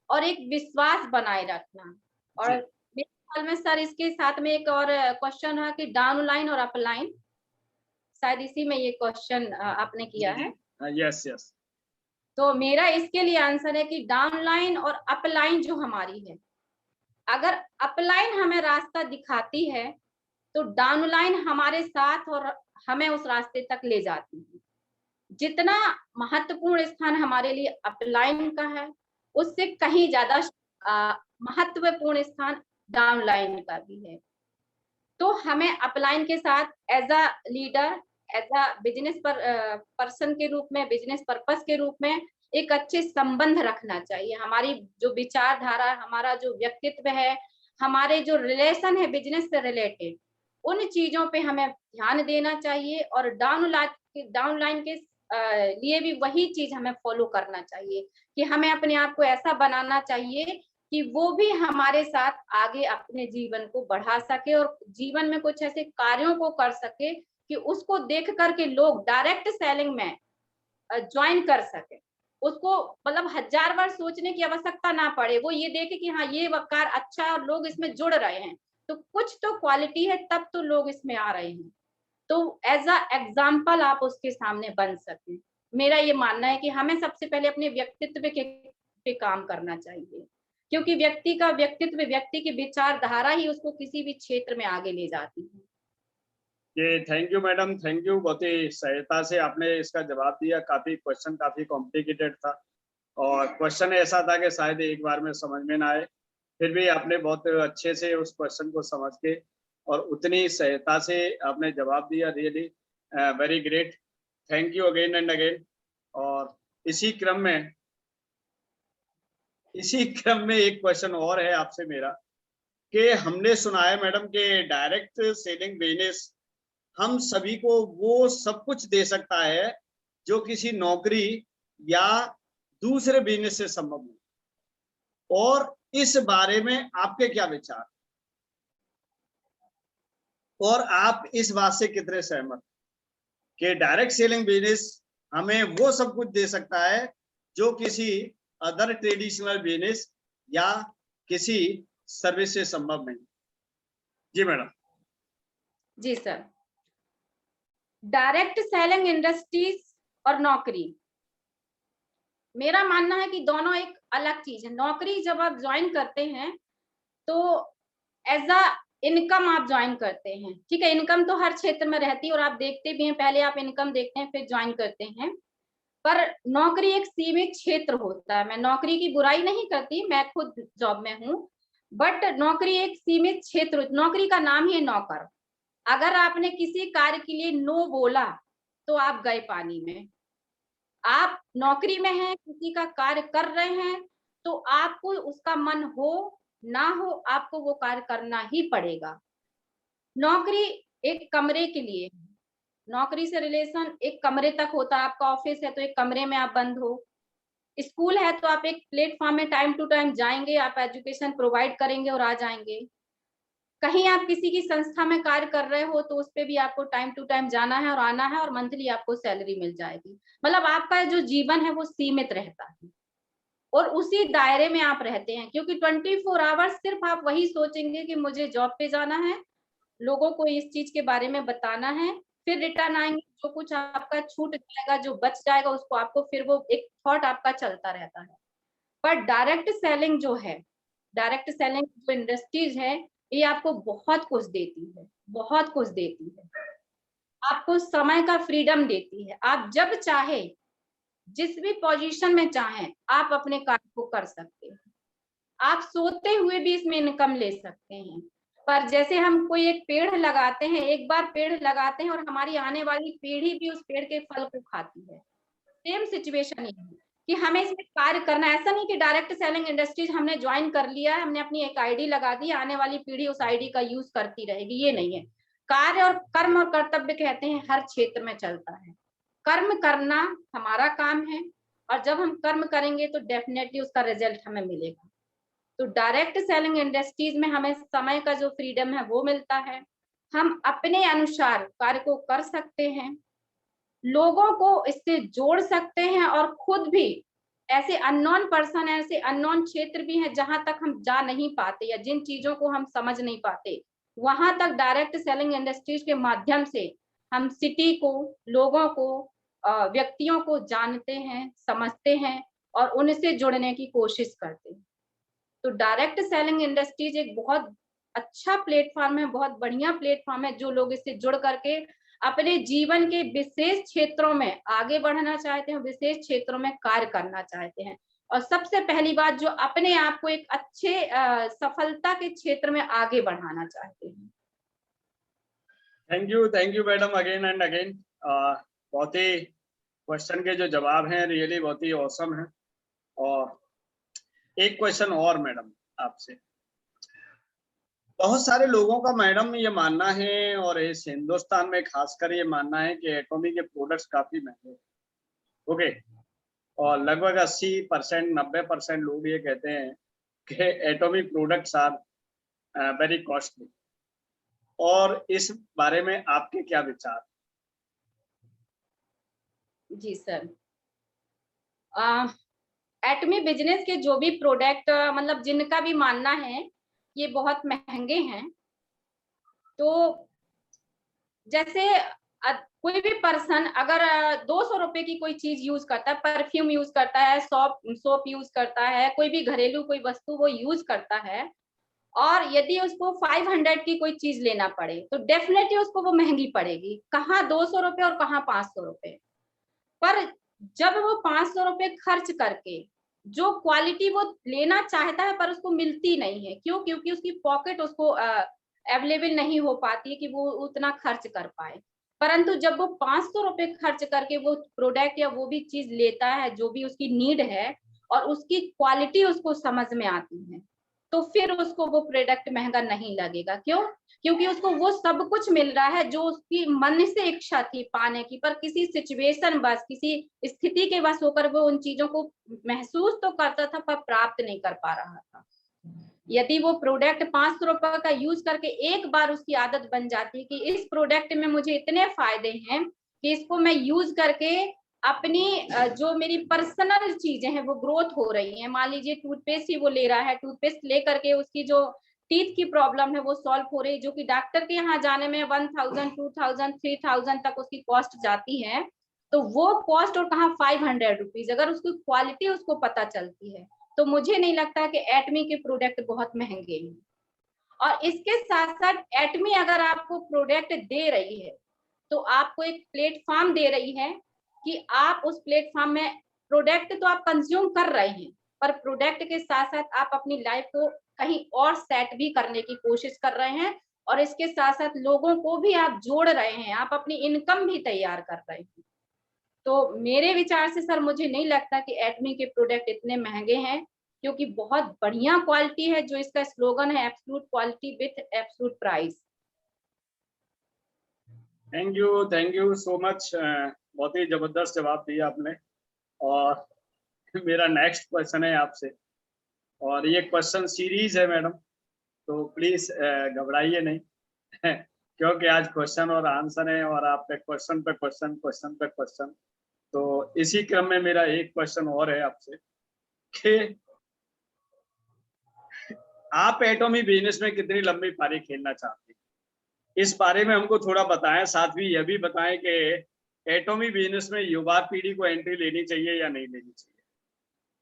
और एक विश्वास बनाए रखना। और मेरे ख्याल में सर इसके साथ में एक और क्वेश्चन है कि डाउनलाइन और अपलाइन, शायद इसी में ये क्वेश्चन आपने किया है। Yes yes. तो मेरा इसके लिए आंसर है कि डाउनलाइन और अपलाइन जो हमारी है, अगर अपलाइन हमें रास्ता दिखाती है तो डाउनलाइन हमारे साथ और हमें उस रास्ते तक ले जाती है। जितना महत्वपूर्ण स्थान हमारे लिए अपलाइन का है, उससे कहीं ज्यादा महत्वपूर्ण स्थान डाउनलाइन का भी है। तो हमें अपलाइन के साथ as a leader, as a business person के रूप में, बिजनेस पर्पस के रूप में एक अच्छे संबंध रखना चाहिए। हमारी जो विचारधारा, हमारा जो व्यक्तित्व है, हमारे जो रिलेशन है बिजनेस से रिलेटेड, उन चीजों पे हमें ध्यान देना चाहिए। और डाउनलाइन के लिए भी वही चीज हमें फॉलो करना चाहिए कि हमें अपने आप को ऐसा बनाना चाहिए कि वो भी हमारे साथ आगे अपने जीवन को बढ़ा सके और जीवन में कुछ ऐसे कार्यों को कर सके कि उसको देख करके लोग डायरेक्ट सेलिंग में ज्वाइन कर सके। उसको मतलब 1000 बार सोचने की आवश्यकता ना पड़े, वो ये देखे कि हाँ ये वकार अच्छा है और लोग इसमें जुड़ रहे हैं, तो कुछ तो क्वालिटी है, तब तो लोग इसमें आ रहे हैं। तो एज अ एग्जाम्पल आप उसके सामने बन सके। मेरा ये मानना है कि हमें सबसे पहले अपने व्यक्तित्व के पे काम करना चाहिए, क्योंकि व्यक्ति का व्यक्तित्व, व्यक्ति की विचारधारा ही उसको किसी भी क्षेत्र में आगे ले जाती है। कि thank you madam, thank you, बहुत ही सहायता से आपने इसका जवाब दिया। काफी क्वेश्चन काफी कॉम्प्लिकेटेड था और क्वेश्चन ऐसा था कि शायद एक बार में समझ में ना आए, फिर भी आपने बहुत अच्छे से उस क्वेश्चन को समझ के और उतनी सहायता से आपने जवाब दिया। Really very great, thank you again and again. और इसी क्रम में एक क्वेश्चन और है आपसे मेरा कि हमने सुना है मैडम कि डायरेक्ट सेलिंग बिजनेस हम सभी को वो सब कुछ दे सकता है जो किसी नौकरी या दूसरे बिजनेस से संभव नहीं, और इस बारे में आपके क्या विचार, और आप इस बात से कितने सहमत कि डायरेक्ट सेलिंग बिजनेस हमें वो सब कुछ दे सकता है जो किसी अदर ट्रेडिशनल बिजनेस या किसी सर्विस से संभव नहीं? जी मैडम। जी सर, डायरेक्ट सेलिंग इंडस्ट्रीज और नौकरी, मेरा मानना है कि दोनों एक अलग चीज है। नौकरी जब आप ज्वाइन करते हैं तो एज अ इनकम आप ज्वाइन करते हैं, ठीक है, इनकम तो हर क्षेत्र में रहती है और आप देखते भी हैं, पहले आप इनकम देखते हैं फिर ज्वाइन करते हैं। पर नौकरी एक सीमित क्षेत्र होता है। मैं नौकरी की बुराई नहीं करती, मैं खुद जॉब में हूँ, बट नौकरी एक सीमित क्षेत्र, नौकरी का नाम ही है नौकर। अगर आपने किसी कार्य के लिए नो बोला तो आप गए पानी में। आप नौकरी में हैं, किसी का कार्य कर रहे हैं, तो आपको उसका मन हो ना हो, आपको वो कार्य करना ही पड़ेगा। नौकरी एक कमरे के लिए है। नौकरी से रिलेशन एक कमरे तक होता है। आपका ऑफिस है तो एक कमरे में आप बंद हो, स्कूल है तो आप एक प्लेटफॉर्म में टाइम टू टाइम जाएंगे, आप एजुकेशन प्रोवाइड करेंगे और आ जाएंगे। कहीं आप किसी की संस्था में कार्य कर रहे हो तो उस पे भी आपको टाइम टू टाइम जाना है और आना है और मंथली आपको सैलरी मिल जाएगी। मतलब आपका जो जीवन है वो सीमित रहता है और उसी दायरे में आप रहते हैं, क्योंकि 24 आवर्स सिर्फ आप वही सोचेंगे कि मुझे जॉब पे जाना है, लोगों को इस चीज के बारे में बताना है, फिर रिटर्न आएंगे, जो कुछ आपका छूट जाएगा, जो बच जाएगा, उसको आपको फिर वो एक थॉट आपका चलता रहता है। पर डायरेक्ट सेलिंग जो है, डायरेक्ट सेलिंग जो इंडस्ट्रीज है, ये आपको बहुत कुछ देती है, बहुत कुछ देती है। आपको समय का फ्रीडम देती है। आप जब चाहे, जिस भी पोजीशन में चाहें, आप अपने कार्य को कर सकते हैं। आप सोते हुए भी इसमें इनकम ले सकते हैं। पर जैसे हम कोई एक पेड़ लगाते हैं, एक बार पेड़ लगाते हैं और हमारी आने वाली पीढ़ी भी उस पेड़ के फल को खाती है। सेम सिचुएशन ये है कि हमें इसमें कार्य करना है। ऐसा नहीं कि डायरेक्ट सेलिंग इंडस्ट्रीज हमने ज्वाइन कर लिया है, हमने अपनी एक आईडी लगा दी, आने वाली पीढ़ी उस आईडी का यूज करती रहेगी, ये नहीं है। कार्य और कर्म और कर्तव्य कहते हैं हर क्षेत्र में चलता है। कर्म करना हमारा काम है और जब हम कर्म करेंगे तो डेफिनेटली उसका रिजल्ट हमें मिलेगा। तो डायरेक्ट सेलिंग इंडस्ट्रीज में हमें समय का जो फ्रीडम है वो मिलता है। हम अपने अनुसार कार्य को कर सकते हैं, लोगों को इससे जोड़ सकते हैं और खुद भी ऐसे अननोन पर्सन, ऐसे अननोन क्षेत्र भी हैं जहां तक हम जा नहीं पाते या जिन चीजों को हम समझ नहीं पाते, वहां तक डायरेक्ट सेलिंग इंडस्ट्रीज के माध्यम से हम सिटी को, लोगों को, व्यक्तियों को जानते हैं, समझते हैं और उनसे जुड़ने की कोशिश करते हैं। तो डायरेक्ट सेलिंग इंडस्ट्रीज एक बहुत अच्छा प्लेटफॉर्म है, बहुत बढ़िया प्लेटफॉर्म है। जो लोग इससे जुड़ करके अपने जीवन के विशेष क्षेत्रों में आगे बढ़ना चाहते हैं, विशेष क्षेत्रों में कार्य करना चाहते हैं, और सबसे पहली बात जो अपने आप को एक अच्छे सफलता के क्षेत्र में आगे बढ़ाना चाहते हैं। Thank you madam again and again. बहुत ही क्वेश्चन के जो जवाब हैं रियली बहुत ही ऑसम है। और एक क्वेश्चन और मैडम आपसे, बहुत सारे लोगों का मैडम ये मानना है और इस हिंदुस्तान में खासकर ये मानना है कि एटॉमी के प्रोडक्ट्स काफी महंगे, ओके, और लगभग 80% 90% लोग ये कहते हैं कि Atomy products are very costly, और इस बारे में आपके क्या विचार? जी सर, एटमी बिजनेस के जो भी प्रोडक्ट, मतलब जिनका भी मानना है ये बहुत महंगे हैं। तो जैसे कोई भी पर्सन अगर 200 रुपए की कोई चीज यूज करता है, परफ्यूम यूज करता है, सोप यूज करता है, कोई भी घरेलू कोई वस्तु वो यूज करता है, और यदि उसको 500 की कोई चीज लेना पड़े तो डेफिनेटली उसको वो महंगी पड़ेगी, कहाँ 200 रुपए और कहाँ 500 रुपए। पर जब वो 500 रुपए खर्च करके जो क्वालिटी वो लेना चाहता है पर उसको मिलती नहीं है, क्यों? क्योंकि उसकी पॉकेट उसको अवेलेबल नहीं हो पाती है कि वो उतना खर्च कर पाए। परंतु जब वो 500 रुपए खर्च करके वो प्रोडक्ट या वो भी चीज लेता है जो भी उसकी नीड है और उसकी क्वालिटी उसको समझ में आती है, तो फिर उसको वो प्रोडक्ट महंगा नहीं लगेगा। क्यों? क्योंकि उसको वो सब कुछ मिल रहा है जो उसकी मन से इच्छा थी पाने की, पर किसी सिचुएशन बस किसी स्थिति के बस होकर वो उन चीजों को महसूस तो करता था पर प्राप्त नहीं कर पा रहा था। यदि वो प्रोडक्ट 500 रुपए का यूज करके एक बार उसकी आदत बन जाती कि इस प्रोडक्ट में मुझे इतने फायदे हैं कि इसको मैं यूज करके अपनी जो मेरी पर्सनल चीजें हैं वो ग्रोथ हो रही है। मान लीजिए टूथपेस्ट ही वो ले रहा है, टूथपेस्ट लेकर के उसकी जो टीथ की प्रॉब्लम है वो सॉल्व हो रही है, जो कि डॉक्टर के यहाँ जाने में 1000, 2000, 3000 तक उसकी कॉस्ट जाती है, तो वो कॉस्ट और कहाँ 500 रुपीज। अगर उसकी क्वालिटी उसको पता चलती है तो मुझे नहीं लगता कि एटमी के प्रोडक्ट बहुत महंगे हैं। और इसके साथ साथ एटमी अगर आपको प्रोडक्ट दे रही है तो आपको एक प्लेटफॉर्म दे रही है कि आप उस प्लेटफॉर्म में प्रोडक्ट तो आप कंज्यूम कर रहे हैं, पर प्रोडक्ट के साथ साथ आप अपनी लाइफ को कहीं और सेट भी करने की कोशिश कर रहे हैं, और इसके साथ साथ लोगों को भी आप जोड़ रहे हैं, आप अपनी इनकम भी तैयार कर रहे हैं। तो मेरे विचार से सर मुझे नहीं लगता कि एटमी के प्रोडक्ट इतने महंगे हैं, क्योंकि बहुत बढ़िया क्वालिटी है, जो इसका स्लोगन है absolute quality with absolute price. Thank you so much. बहुत ही जबरदस्त जवाब दिया आपने। और मेरा नेक्स्ट क्वेश्चन है आपसे, और ये क्वेश्चन सीरीज है मैडम, तो प्लीज घबराइए नहीं क्योंकि आज क्वेश्चन और आंसर है और आप पे क्वेश्चन पे क्वेश्चन, क्वेश्चन पे क्वेश्चन। तो इसी क्रम में मेरा एक क्वेश्चन और है आपसे कि आप एटॉमी बिजनेस में कितनी लंबी पारी खेलना चाहते हैं, इस बारे में हमको थोड़ा बताएं। साथ ही यह भी बताएं कि एटॉमी बिजनेस में युवा पीढ़ी को एंट्री लेनी चाहिए या नहीं लेनी चाहिए,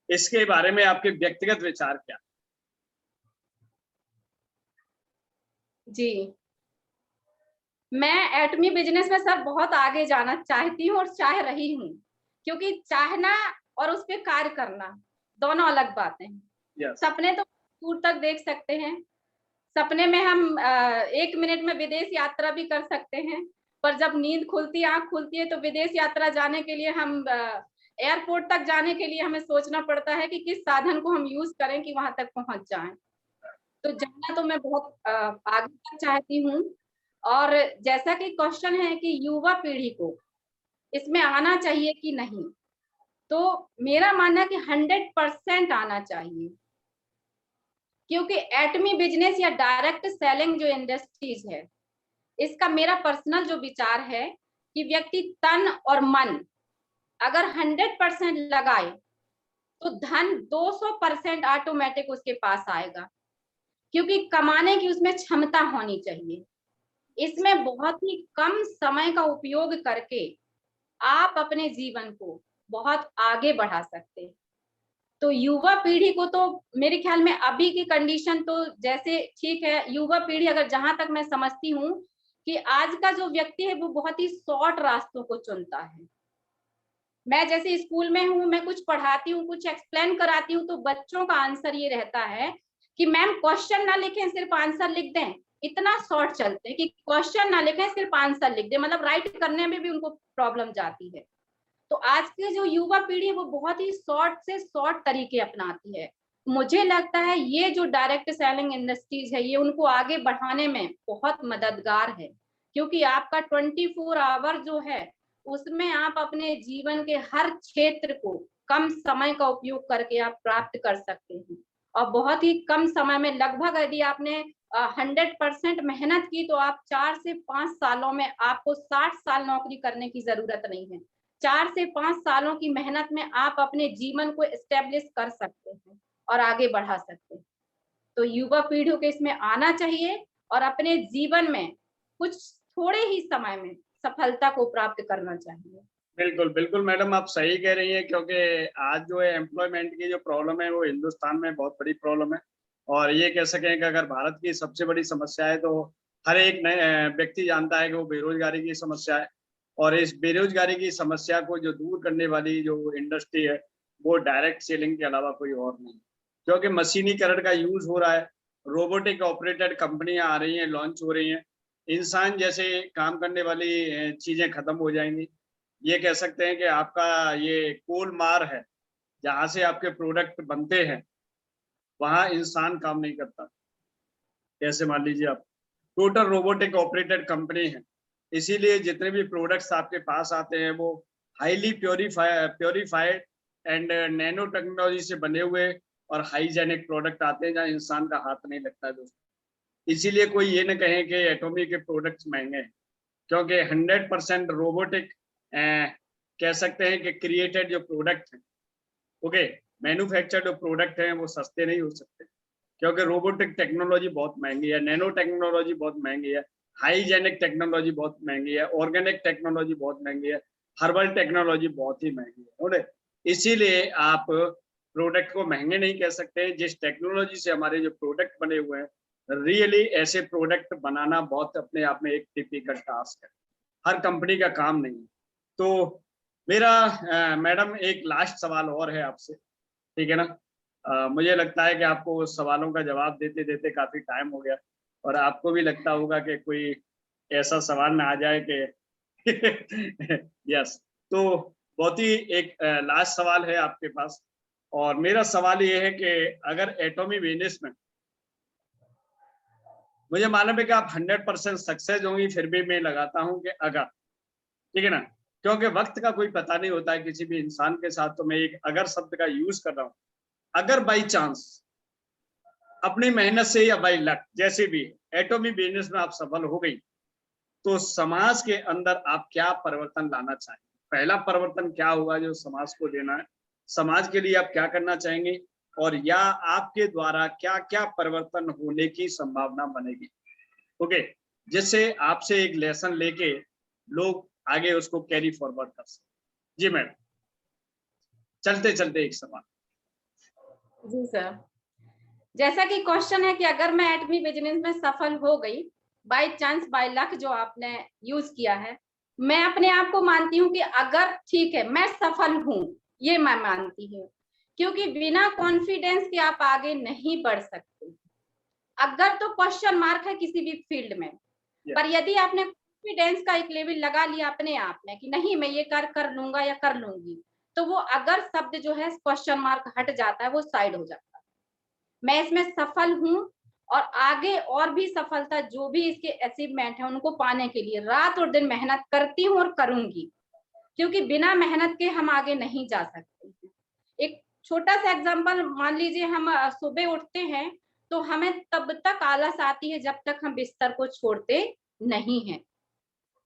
इसके बारे में आपके व्यक्तिगत विचार क्या? जी, मैं एटमी बिजनेस में सर बहुत आगे जाना चाहती हूँ और चाह रही हूँ, क्योंकि चाहना और उस पर कार्य करना दोनों अलग बातें हैं। yes. सपने तो दूर तक देख सकते हैं, सपने में हम 1 मिनट में विदेश यात्रा भी कर सकते हैं, पर जब नींद खुलती है, आंख खुलती है, तो विदेश यात्रा जाने के लिए हम एयरपोर्ट तक जाने के लिए हमें सोचना पड़ता है कि किस साधन को हम यूज करें कि वहां तक पहुंच जाएं। तो जाना तो मैं बहुत आगे तक चाहती हूँ। और जैसा कि क्वेश्चन है कि युवा पीढ़ी को इसमें आना चाहिए कि नहीं, तो मेरा मानना है कि 100% आना चाहिए, क्योंकि एटमी बिजनेस या डायरेक्ट सेलिंग जो इंडस्ट्रीज है, इसका मेरा पर्सनल जो विचार है कि व्यक्ति तन और मन अगर 100% लगाए तो धन 200% ऑटोमेटिक उसके पास आएगा, क्योंकि कमाने की उसमें क्षमता होनी चाहिए। इसमें बहुत ही कम समय का उपयोग करके आप अपने जीवन को बहुत आगे बढ़ा सकते हैं। तो युवा पीढ़ी को तो मेरे ख्याल में अभी की कंडीशन तो जैसे ठीक है, युवा पीढ़ी अगर जहां तक मैं समझती हूँ कि आज का जो व्यक्ति है वो बहुत ही शॉर्ट रास्तों को चुनता है। मैं जैसे स्कूल में हूँ, मैं कुछ पढ़ाती हूँ, कुछ एक्सप्लेन कराती हूँ, तो बच्चों का आंसर ये रहता है कि मैम क्वेश्चन ना लिखें, सिर्फ आंसर लिख दें। इतना शॉर्ट चलते हैं कि क्वेश्चन ना लिखें, सिर्फ आंसर लिख दें, मतलब राइट करने में भी उनको प्रॉब्लम जाती है। तो आज के जो युवा पीढ़ी है वो बहुत ही शॉर्ट से शॉर्ट तरीके अपनाती है। मुझे लगता है ये जो डायरेक्ट सेलिंग इंडस्ट्रीज है ये उनको आगे बढ़ाने में बहुत मददगार है, क्योंकि आपका 24 आवर जो है उसमें आप अपने जीवन के हर क्षेत्र को कम समय का उपयोग करके आप प्राप्त कर सकते हैं, और बहुत ही कम समय में लगभग यदि आपने 100% मेहनत की तो आप 4 से 5 सालों में आपको 60 साल नौकरी करने की जरूरत नहीं है। 4 से 5 सालों की मेहनत में आप अपने जीवन को एस्टेब्लिश कर सकते हैं और आगे बढ़ा सकते हैं। तो युवा पीढ़ी को इसमें आना चाहिए और अपने जीवन में कुछ थोड़े ही समय में सफलता को प्राप्त करना चाहिए। बिल्कुल बिल्कुल मैडम, आप सही कह रही हैं, क्योंकि आज जो है एम्प्लॉयमेंट की जो प्रॉब्लम है वो हिंदुस्तान में बहुत बड़ी प्रॉब्लम है। और ये कह सकें कि अगर भारत की सबसे बड़ी समस्या है तो हर एक नए व्यक्ति जानता है कि वो बेरोजगारी की समस्या है। और इस बेरोजगारी की समस्या को जो दूर करने वाली जो इंडस्ट्री है वो डायरेक्ट सेलिंग के अलावा कोई और नहीं, क्योंकि मशीनीकरण का यूज हो रहा है, रोबोटिक ऑपरेटेड कंपनियां आ रही हैं, लॉन्च हो रही हैं, इंसान जैसे काम करने वाली चीजें खत्म हो जाएंगी। ये कह सकते हैं कि आपका ये कोल मार है, जहाँ से आपके प्रोडक्ट बनते हैं, वहाँ इंसान काम नहीं करता। कैसे मान लीजिए आप, टोटल रोबोटिक ऑपरेटेड कंपनी है, इसीलिए जितने भी प्रोडक्ट्स आपके पास आते हैं वो highly purified and nano technology से बने हुए और हाइजेनिक प्रोडक्ट आते हैं, जहाँ इंसान का हाथ नहीं लगता है दोस्तों। इसीलिए कोई ये न कहे कि एटॉमी के प्रोडक्ट्स महंगे हैं, क्योंकि 100% रोबोटिक कह सकते हैं कि क्रिएटेड जो प्रोडक्ट हैं, ओके, मैन्युफैक्चर्ड जो प्रोडक्ट हैं वो सस्ते नहीं हो सकते, क्योंकि रोबोटिक टेक्नोलॉजी बहुत महंगी है, नैनो टेक्नोलॉजी बहुत महंगी है, हाइजेनिक टेक्नोलॉजी बहुत महंगी है, ऑर्गेनिक टेक्नोलॉजी बहुत महंगी है, हर्बल टेक्नोलॉजी बहुत ही महंगी है। बोले इसीलिए आप प्रोडक्ट को महंगे नहीं कह सकते। जिस टेक्नोलॉजी से हमारे जो प्रोडक्ट बने हुए हैं, रियली ऐसे प्रोडक्ट बनाना बहुत अपने आप में एक टिपिकल टास्क है, हर कंपनी का काम नहीं है। तो मेरा मैडम एक लास्ट सवाल और है आपसे, ठीक है ना? मुझे लगता है कि आपको सवालों का जवाब देते देते काफी टाइम हो गया, और आपको भी लगता होगा कि कोई ऐसा सवाल ना आ जाए कि यस, तो बहुत ही एक लास्ट सवाल है आपके पास, और मेरा सवाल ये है कि अगर एटॉमी बिजनेस में, मुझे मालूम है कि आप 100% सक्सेस होंगी, फिर भी मैं लगाता हूं कि अगर, ठीक है ना, क्योंकि वक्त का कोई पता नहीं होता है किसी भी इंसान के साथ, तो मैं एक अगर शब्द का यूज कर रहा हूं। अगर बाई चांस अपनी मेहनत से या बाई लक जैसे भी एटॉमी बिजनेस में आप सफल हो गई, तो समाज के अंदर आप क्या परिवर्तन लाना चाहेंगे? पहला परिवर्तन क्या होगा जो समाज को देना है? समाज के लिए आप क्या करना चाहेंगे, और या आपके द्वारा क्या क्या परिवर्तन होने की संभावना बनेगी, ओके, जिससे आपसे एक लेसन लेके लोग आगे उसको कैरी फॉरवर्ड कर सकें। जी मैडम, चलते चलते एक सवाल। जी सर, जैसा कि क्वेश्चन है कि अगर मैं एटमी बिजनेस में सफल हो गई, बाय चांस बाय लक जो आपने यूज किया है, मैं अपने आप को मानती हूँ कि अगर ठीक है मैं सफल हूँ, ये मैं मानती हूँ, क्योंकि बिना कॉन्फिडेंस के आप आगे नहीं बढ़ सकते। अगर तो क्वेश्चन मार्क है किसी भी फील्ड में, पर यदि आपने कॉन्फिडेंस का एक लेवल लगा लिया अपने आप में कि नहीं मैं ये कर लूंगा या कर लूंगी, तो वो अगर शब्द जो है क्वेश्चन मार्क हट जाता है, वो साइड हो जाता है। मैं इसमें सफल हूँ, और आगे और भी सफलता जो भी इसके अचीवमेंट है उनको पाने के लिए रात और दिन मेहनत करती हूँ और करूंगी, क्योंकि बिना मेहनत के हम आगे नहीं जा सकते। एक छोटा सा एग्जांपल मान लीजिए, हम सुबह उठते हैं तो हमें तब तक आलस आती है जब तक हम बिस्तर को छोड़ते नहीं हैं।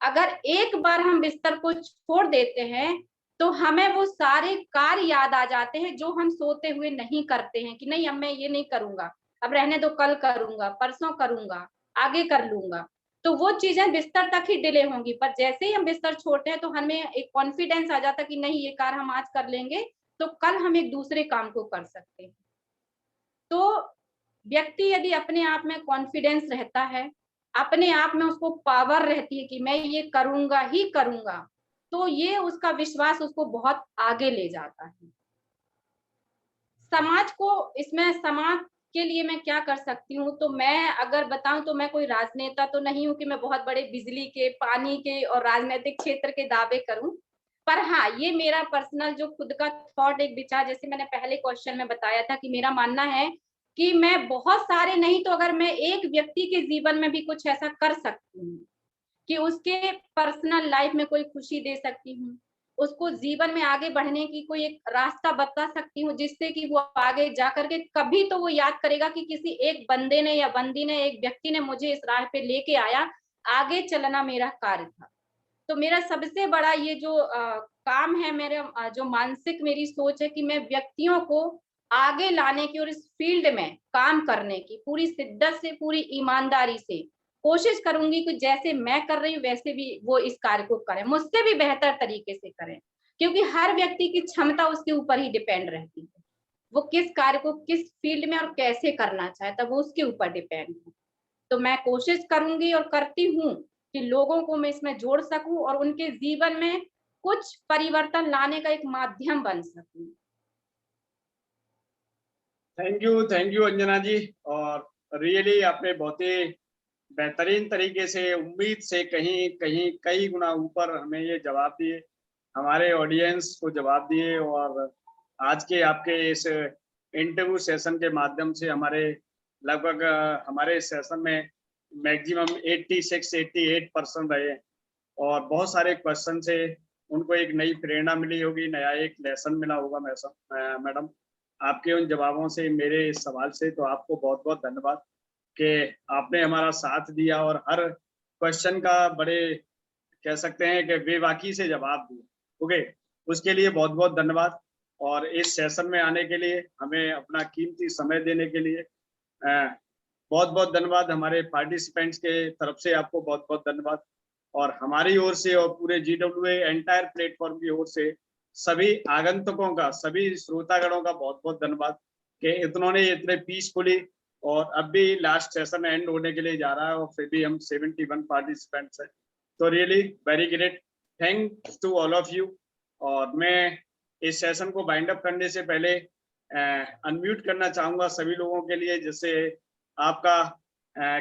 अगर एक बार हम बिस्तर को छोड़ देते हैं तो हमें वो सारे कार्य याद आ जाते हैं जो हम सोते हुए नहीं करते हैं, कि नहीं अब मैं ये नहीं करूंगा, अब रहने दो, कल करूंगा, परसों करूंगा, आगे कर लूंगा। तो वो चीजें बिस्तर तक ही डिले होंगी, पर जैसे ही हम बिस्तर छोड़ते हैं तो हमें एक कॉन्फिडेंस आ जाता है कि नहीं ये कार्य हम आज कर लेंगे तो कल हम एक दूसरे काम को कर सकते हैं। तो व्यक्ति यदि अपने आप में कॉन्फिडेंस रहता है, अपने आप में उसको पावर रहती है कि मैं ये करूंगा ही करूंगा, तो ये उसका विश्वास उसको बहुत आगे ले जाता है। समाज को, इसमें समाज के लिए मैं क्या कर सकती हूँ, तो मैं अगर बताऊं तो मैं कोई राजनेता तो नहीं हूँ कि मैं बहुत बड़े बिजली के, पानी के और राजनीतिक क्षेत्र के दावे करूं, पर हाँ ये मेरा पर्सनल जो खुद का थॉट, एक विचार, जैसे मैंने पहले क्वेश्चन में बताया था कि मेरा मानना है कि मैं बहुत सारे नहीं तो अगर मैं एक व्यक्ति के जीवन में भी कुछ ऐसा कर सकती हूँ कि उसके पर्सनल लाइफ में कोई खुशी दे सकती हूँ, उसको जीवन में आगे बढ़ने की कोई एक रास्ता बता सकती हूँ, जिससे कि वो आगे जा करके कभी तो वो याद करेगा कि किसी एक बंदे ने या बंदी ने, एक व्यक्ति ने मुझे इस राह पे लेके आया, आगे चलना मेरा कार्य था। तो मेरा सबसे बड़ा ये जो काम है, मेरे जो मानसिक मेरी सोच है कि मैं व्यक्तियों को आगे लाने की और इस फील्ड में काम करने की पूरी शिद्दत से, पूरी ईमानदारी से कोशिश करूंगी कि जैसे मैं कर रही हूँ वैसे भी वो इस कार्य को करें, मुझसे भी बेहतर तरीके से करें, क्योंकि हर व्यक्ति की क्षमता उसके ऊपर ही डिपेंड रहती है। वो किस कार्य को किस फील्ड में और कैसे करना चाहता है, वो उसके ऊपर डिपेंड है। तो मैं कोशिश करूंगी और करती हूँ कि लोगों को मैं इसमें जोड़ सकूं और उनके जीवन में कुछ परिवर्तन लाने का एक माध्यम बन सकूं। थैंक यू अंजना जी। और रियली आपने बहुत ही बेहतरीन तरीके से, उम्मीद से कहीं कहीं कई गुना ऊपर हमें ये जवाब दिए, हमारे ऑडियंस को जवाब दिए। और आज के आपके इस इंटरव्यू सेशन के माध्यम से हमारे लगभग हमारे सेशन में मैक्सिमम 86-88% रहे और बहुत सारे क्वेश्चन से उनको एक नई प्रेरणा मिली होगी, नया एक लेसन मिला होगा। मैडम आपके उन जवाबों से, मेरे इस सवाल से, तो आपको बहुत बहुत धन्यवाद कि आपने हमारा साथ दिया और हर क्वेश्चन का बड़े कह सकते हैं कि बेबाकी से जवाब दिए। ओके, उसके लिए बहुत बहुत धन्यवाद। और इस सेशन में आने के लिए, हमें अपना कीमती समय देने के लिए बहुत बहुत धन्यवाद। हमारे पार्टिसिपेंट्स के तरफ से आपको बहुत बहुत धन्यवाद, और हमारी ओर से और पूरे GWA एंटायर प्लेटफॉर्म की ओर से सभी आगंतुकों का, सभी श्रोतागणों का बहुत बहुत धन्यवाद कि इन्होंने इतने पीसफुली, और अब भी लास्ट सेशन एंड होने के लिए जा रहा है और फिर भी हम 71 पार्टिसिपेंट्स हैं। तो really very great, thanks to all of you. और मैं इस सेशन को बाइंड अप करने से पहले अनम्यूट करना चाहूंगा सभी लोगों के लिए, जिससे आपका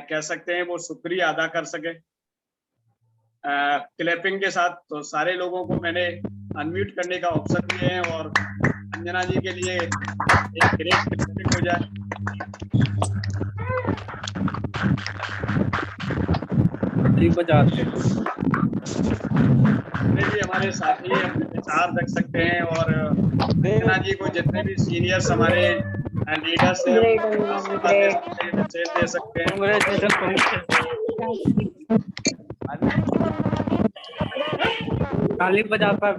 कह सकते हैं वो शुक्रिया अदा कर सके क्लैपिंग के साथ। तो सारे लोगों को मैंने अनम्यूट करने का ऑप्शन दिए हैं, और अंजना जी के लिए एक ग्रेट क्लैपिंग हो जाए। भी हमारे साथी अपने विचार रख सकते हैं, और अंजना जी को जितने भी सीनियर्स हमारे लीडर्स हैं दे सकते हैं। ताली बजाता है।